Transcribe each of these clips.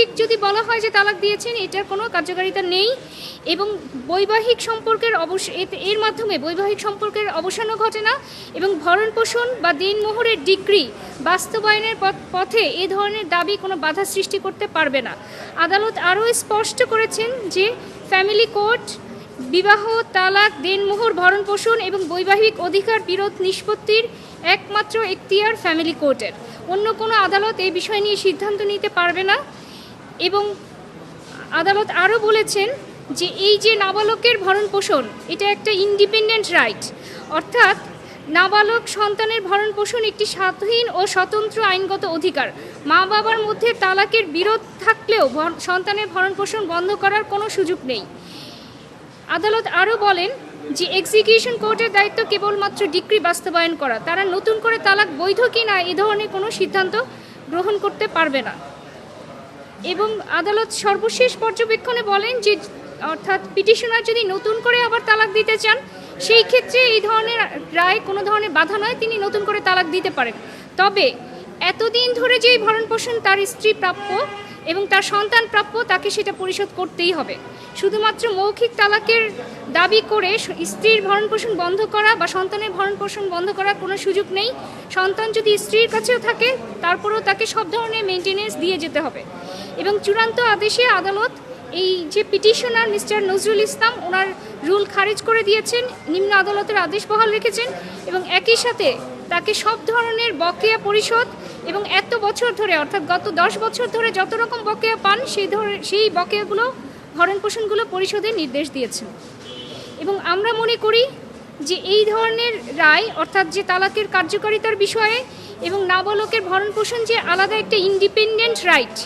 মৌখিক যদি বলা হয় যে তালাক দিয়েছেন, এটার কোনো কার্যকারিতা নেই এবং বৈবাহিক সম্পর্কের এর মাধ্যমে বৈবাহিক সম্পর্কের অবসানও ঘটে না এবং ভরণপোষণ বা দেনমোহরের ডিক্রি বাস্তবায়নের পথে এ ধরনের দাবি কোনো বাধা সৃষ্টি করতে পারবে না। আদালত আরও স্পষ্ট করেছেন যে ফ্যামিলি কোর্ট বিবাহ, তালাক, দেনমোহর, ভরণপোষণ এবং বৈবাহিক অধিকার বিরোধ নিষ্পত্তির একমাত্র এখতিয়ার ফ্যামিলি কোর্টের। অন্য কোনো আদালত এই বিষয় নিয়ে সিদ্ধান্ত নিতে পারবে না। এবং আদালত আরও বলেছেন যে এই যে নাবালকের ভরণপোষণ, এটা একটা ইন্ডিপেন্ডেন্ট রাইট, অর্থাৎ নাবালক সন্তানের ভরণপোষণ একটি স্বাধীন ও স্বতন্ত্র আইনগত অধিকার। মা বাবার মধ্যে তালাকের বিরোধ থাকলেও সন্তানের ভরণপোষণ বন্ধ করার কোনো সুযোগ নেই। আদালত আরও বলেন যে এক্সিকিউশন কোর্টের দায়িত্ব কেবলমাত্র ডিক্রি বাস্তবায়ন করা, তারা নতুন করে তালাক বৈধ কি না এ ধরনের কোনো সিদ্ধান্ত গ্রহণ করতে পারবে না। এবং আদালত সর্বশেষ পর্যবেক্ষণে বলেন যে অর্থাৎ পিটিশনার যদি নতুন করে আবার তালাক দিতে চান, সেই ক্ষেত্রে এই ধরনের রায় কোনো ধরনের বাধা নয়, তিনি নতুন করে তালাক দিতে পারেন। তবে এতদিন ধরে যেই ভরণপোষণ তার স্ত্রী প্রাপ্য এবং তার সন্তান প্রাপ্য, তাকে সেটা পরিশোধ করতেই হবে। শুধুমাত্র মৌখিক তালাকের দাবি করে স্ত্রীর ভরণপোষণ বন্ধ করা বা সন্তানের ভরণপোষণ বন্ধ করার কোনো সুযোগ নেই। সন্তান যদি স্ত্রীর কাছেও থাকে, তারপরেও তাকে সব ধরনের মেনটেনেন্স দিয়ে যেতে হবে। এবং চূড়ান্ত আদেশে আদালত এই যে পিটিশনার মিস্টার নজরুল ইসলাম, ওনার রুল খারিজ করে দিয়েছেন, নিম্ন আদালতের আদেশ বহাল রেখেছেন এবং একই সাথে তাকে সব ধরনের বকেয়া পরিশোধ এবং এত বছর ধরে অর্থাৎ গত 10 বছর ধরে যত রকম বকেয়া পান সেই বকেয়াগুলো ভরণপোষণগুলো পরিশোধের নির্দেশ দিয়েছেন। এবং আমরা মনে করি যে এই ধরনের রায় অর্থাৎ যে তালাকের কার্যকারিতার বিষয়ে এবং নাবালকের ভরণপোষণ যে আলাদা একটা ইন্ডিপেন্ডেন্ট রাইট,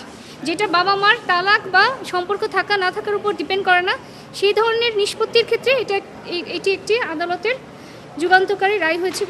যেটা বাবা মার তালাক বা সম্পর্ক থাকা না থাকার উপর ডিপেন্ড করে না, সেই ধরনের নিষ্পত্তির ক্ষেত্রে এটি একটি আদালতের যুগান্তকারী রায় হয়েছে।